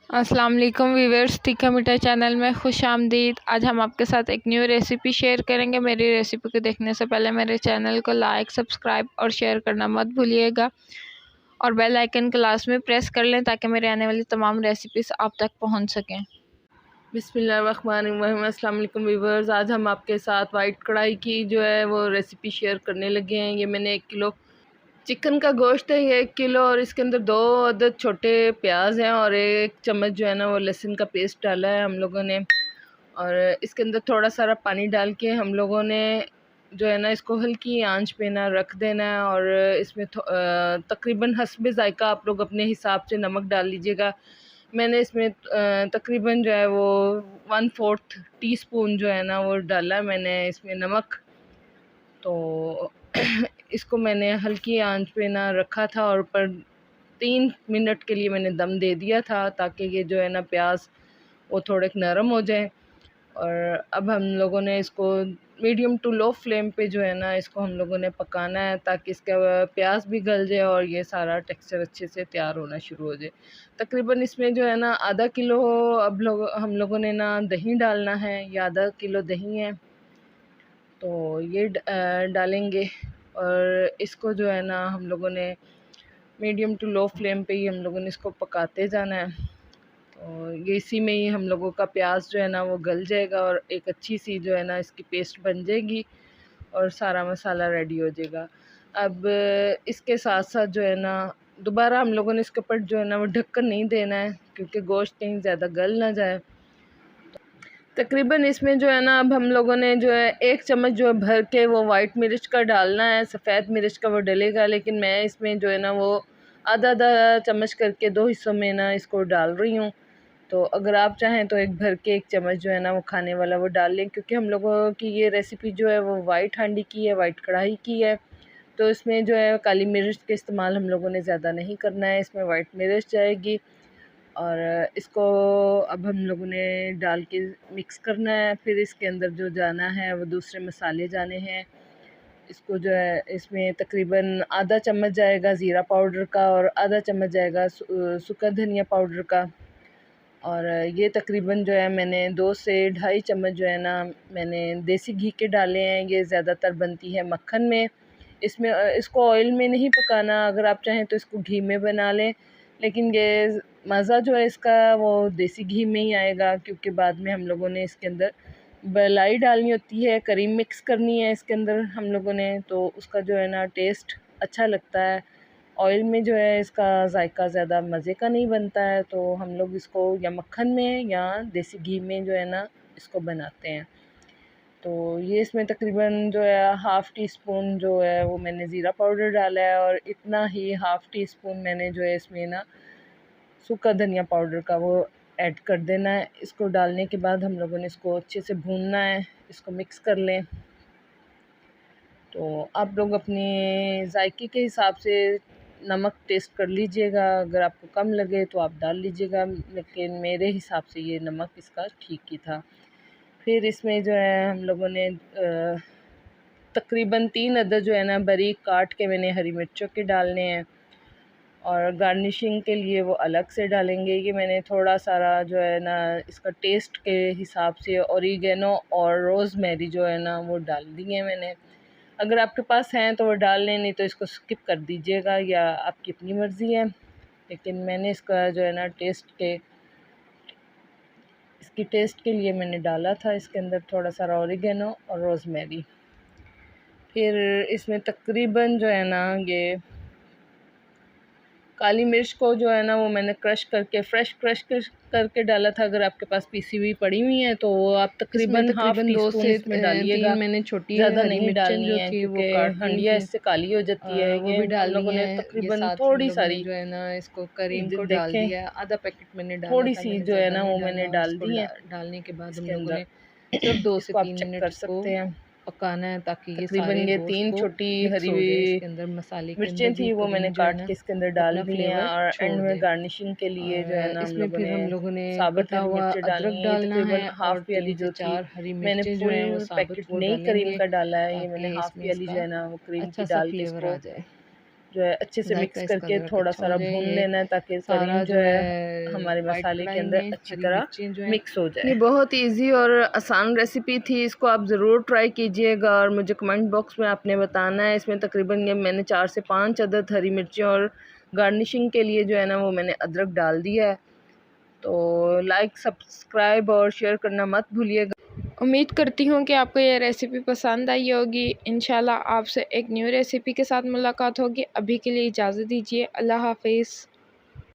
अस्सलाम वालेकुम वीवर्स, तीखा मीठा चैनल में खुश आमदीद। आज हम आपके साथ एक न्यू रेसिपी शेयर करेंगे। मेरी रेसिपी को देखने से पहले मेरे चैनल को लाइक, सब्सक्राइब और शेयर करना मत भूलिएगा और बेल आइकन को लास्ट में प्रेस कर लें ताकि मेरे आने वाली तमाम रेसिपीज़ आप तक पहुंच सकें। बिस्मिल्लाहिर्रहमानिर्रहीम। अस्सलाम वालेकुम वीवर्स, आज हम आपके साथ वाइट कढ़ाई की जो है वो रेसिपी शेयर करने लगे हैं। ये मैंने 1 किलो चिकन का गोश्त है, ये 1 किलो, और इसके अंदर 2 अदद छोटे प्याज हैं और 1 चम्मच जो है ना वो लहसुन का पेस्ट डाला है हम लोगों ने। और इसके अंदर थोड़ा सारा पानी डाल के हम लोगों ने जो है ना इसको हल्की आंच पे ना रख देना है। और इसमें तकरीबन हस्बे ज़ायका आप लोग अपने हिसाब से नमक डाल लीजिएगा। मैंने इसमें तकरीबन जो है वो 1/4 टीस्पून जो है ना वो डाला मैंने इसमें नमक। तो इसको मैंने हल्की आंच पे ना रखा था और पर 3 मिनट के लिए मैंने दम दे दिया था ताकि ये जो है ना प्याज वो थोड़े नरम हो जाए। और अब हम लोगों ने इसको मीडियम टू लो फ्लेम पे जो है ना इसको हम लोगों ने पकाना है ताकि इसका प्याज भी गल जाए और ये सारा टेक्सचर अच्छे से तैयार होना शुरू हो जाए। तकरीबन इसमें जो है ना आधा किलो अब हम लोगों ने ना दही डालना है, या आधा किलो दही है तो ये डालेंगे। और इसको जो है ना हम लोगों ने मीडियम टू लो फ्लेम पे ही हम लोगों ने इसको पकाते जाना है। तो ये इसी में ही हम लोगों का प्याज जो है ना वो गल जाएगा और एक अच्छी सी जो है ना इसकी पेस्ट बन जाएगी और सारा मसाला रेडी हो जाएगा। अब इसके साथ साथ जो है ना दोबारा हम लोगों ने इसके ऊपर जो है ना वो ढक्कन नहीं देना है क्योंकि गोश्त कहीं ज़्यादा गल ना जाए। तकरीबन इसमें जो है ना अब हम लोगों ने जो है 1 चम्मच जो है भर के वो वाइट मिर्च का डालना है, सफ़ेद मिर्च का वो डलेगा, लेकिन मैं इसमें जो है ना वो आधा आधा चम्मच करके 2 हिस्सों में ना इसको डाल रही हूँ। तो अगर आप चाहें तो एक भर के 1 चम्मच जो है ना वो खाने वाला वो डाल लें, क्योंकि हम लोगों की ये रेसिपी जो है वो वाइट हांडी की है, वाइट कढ़ाई की है। तो इसमें जो है काली मिर्च का इस्तेमाल हम लोगों ने ज़्यादा नहीं करना है, इसमें वाइट मिर्च जाएगी। और इसको अब हम लोगों ने डाल के मिक्स करना है। फिर इसके अंदर जो जाना है वो दूसरे मसाले जाने हैं। इसको जो है इसमें तकरीबन आधा चम्मच जाएगा ज़ीरा पाउडर का और आधा चम्मच जाएगा सूखा धनिया पाउडर का। और ये तकरीबन जो है मैंने 2 से 2.5 चम्मच जो है ना मैंने देसी घी के डाले हैं। ये ज़्यादातर बनती है मक्खन में, इसमें इसको ऑयल में नहीं पकाना, अगर आप चाहें तो इसको घी में बना लें, लेकिन ये मज़ा जो है इसका वो देसी घी में ही आएगा, क्योंकि बाद में हम लोगों ने इसके अंदर मलाई डालनी होती है, करीम मिक्स करनी है इसके अंदर हम लोगों ने, तो उसका जो है ना टेस्ट अच्छा लगता है। ऑयल में जो है इसका जायका ज़्यादा मज़े का नहीं बनता है, तो हम लोग इसको या मक्खन में या देसी घी में जो है ना इसको बनाते हैं। तो ये इसमें तकरीबन जो है 1/2 टीस्पून जो है वो मैंने ज़ीरा पाउडर डाला है और इतना ही 1/2 टीस्पून मैंने जो है इसमें ना सूखा धनिया पाउडर का वो ऐड कर देना है। इसको डालने के बाद हम लोगों ने इसको अच्छे से भूनना है, इसको मिक्स कर लें। तो आप लोग अपने जायके के हिसाब से नमक टेस्ट कर लीजिएगा, अगर आपको कम लगे तो आप डाल लीजिएगा, लेकिन मेरे हिसाब से ये नमक इसका ठीक ही था। फिर इसमें जो है हम लोगों ने तकरीबन 3 अदद जो है ना बारीक काट के मैंने हरी मिर्चों के डालने हैं और गार्निशिंग के लिए वो अलग से डालेंगे। ये मैंने थोड़ा सारा जो है ना इसका टेस्ट के हिसाब से ऑरिगेनो और रोज़मेरी जो है ना वो डाल दिए मैंने। अगर आपके पास हैं तो वो डाल लें, नहीं तो इसको स्किप कर दीजिएगा, या आपकी अपनी मर्ज़ी है। लेकिन मैंने इसका जो है ना इसकी टेस्ट के लिए मैंने डाला था इसके अंदर थोड़ा सा ऑरिगेनो और रोज़मेरी। फिर इसमें तकरीबन जो है ना ये काली मिर्च को जो है ना वो मैंने क्रश करके करके डाला था। अगर आपके पास पीसी हुई पड़ी हुई है तो वो आप तकरीबन 1/2 टीस्पून इसमें डालिएगा, मैंने छोटी ज़्यादा हरी नहीं मिर्चें डालनी जो है थी वो क्योंकि हंडिया इससे काली हो जाती है। वो ये भी डाल लोगों दिए ने हैं। ये तकरीबन साथ थोड़ी हम लोगों ने सारी जो है ना इसको करीम को डाल देखें दिया है, आधा पैकेट मैंने डाला थोड़ी था, सी मैंने जो है ज़्यादा ना नहीं वो डाला। मैंने और डाल इसको दी है डालने के बाद हम इसके लोगों अंदर। ने सिर्फ 2 से इसको आप 3 चेक मिनट कर इसको सकते हैं। पकाना है ताकि ये तकरीबन सारे ये गोश्त 3 को छोटी मिक्स हरी हो जाए इसके अंदर, मसाले के अंदर मिर्चें भी थी वो मैंने करीम जो है काट ना के इसके अंदर डाल अपना दी हैं। फ्लेवर और छोड़ एंड में दे। गार्निशिंग के लिए जो है और ना हम इसमें लोगों फिर ने हम लोगों ने साबुत कटा हरी हुआ मिर्चें अदरक डालनी है। ये डालना है तकरीबन और 1/2 प्याली 3 से जो थी 4 हरी मैंने मिर्चें जो फुल हैं वो साबुत पैकेट वो नहीं करीम डालेंगे का डाला है, ये मैंने ताकि 1/2 इसमें प्याली जो इसका है ना वो क्रीम अच्छा की सा डाल के फ्लेवर इसको आ जाए। जो है अच्छे से मिक्स करके थोड़ा सारा भून लेना है ताकि करीम जो है हमारे मसाले के अंदर अच्छी तरह मिक्स हो जाए। ये बहुत इजी और आसान रेसिपी थी, इसको आप ज़रूर ट्राई कीजिएगा और मुझे कमेंट बॉक्स में आपने बताना है। इसमें तकरीबन ये मैंने 4 से 5 अदद हरी मिर्चें और गार्निशिंग के लिए जो है ना वो मैंने अदरक डाल दिया है। तो लाइक, सब्सक्राइब और शेयर करना मत भूलिएगा। उम्मीद करती हूँ कि आपको ये रेसिपी पसंद आई होगी। इंशाल्लाह आपसे एक न्यू रेसिपी के साथ मुलाकात होगी। अभी के लिए इजाज़त दीजिए। अल्लाह हाफिज़।